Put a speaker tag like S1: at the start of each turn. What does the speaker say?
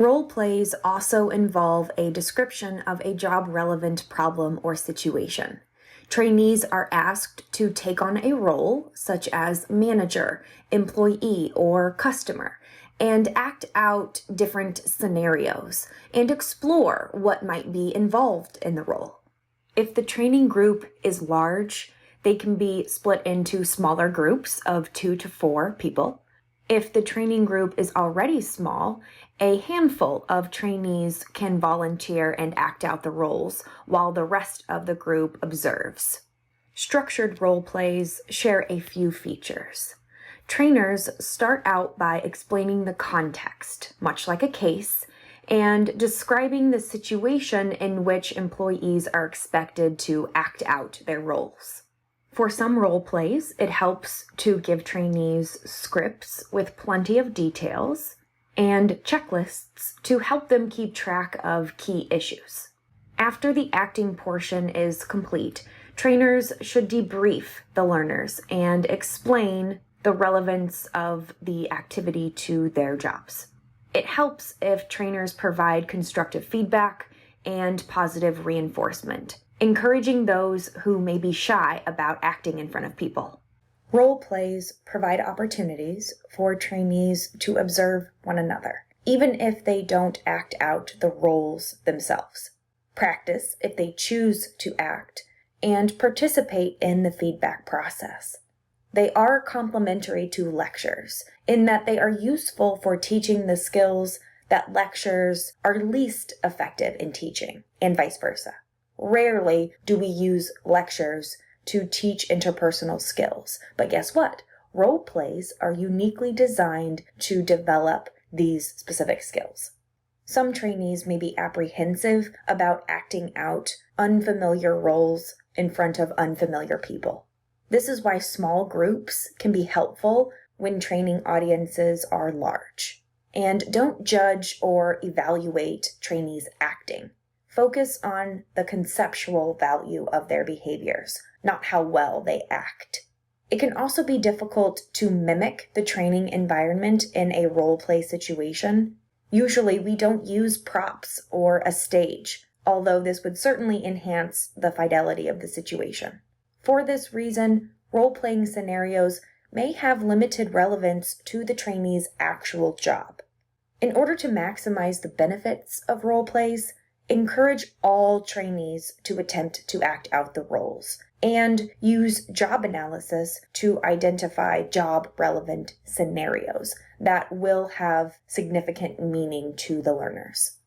S1: Role plays also involve a description of a job-relevant problem or situation. Trainees are asked to take on a role, such as manager, employee, or customer, and act out different scenarios and explore what might be involved in the role. If the training group is large, they can be split into smaller groups of 2 to 4 people. If the training group is already small, a handful of trainees can volunteer and act out the roles while the rest of the group observes. Structured role plays share a few features. Trainers start out by explaining the context, much like a case, and describing the situation in which employees are expected to act out their roles. For some role plays, it helps to give trainees scripts with plenty of details and checklists to help them keep track of key issues. After the acting portion is complete, trainers should debrief the learners and explain the relevance of the activity to their jobs. It helps if trainers provide constructive feedback and positive reinforcement, encouraging those who may be shy about acting in front of people. Role plays provide opportunities for trainees to observe one another, even if they don't act out the roles themselves. Practice if they choose to act, and participate in the feedback process. They are complementary to lectures in that they are useful for teaching the skills that lectures are least effective in teaching, and vice versa. Rarely do we use lectures to teach interpersonal skills, but guess what? Role plays are uniquely designed to develop these specific skills. Some trainees may be apprehensive about acting out unfamiliar roles in front of unfamiliar people. This is why small groups can be helpful when training audiences are large. And don't judge or evaluate trainees' acting. Focus on the conceptual value of their behaviors, not how well they act. It can also be difficult to mimic the training environment in a role play situation. Usually we don't use props or a stage, although this would certainly enhance the fidelity of the situation. For this reason, role-playing scenarios may have limited relevance to the trainee's actual job. In order to maximize the benefits of role plays, encourage all trainees to attempt to act out the roles, and use job analysis to identify job-relevant scenarios that will have significant meaning to the learners.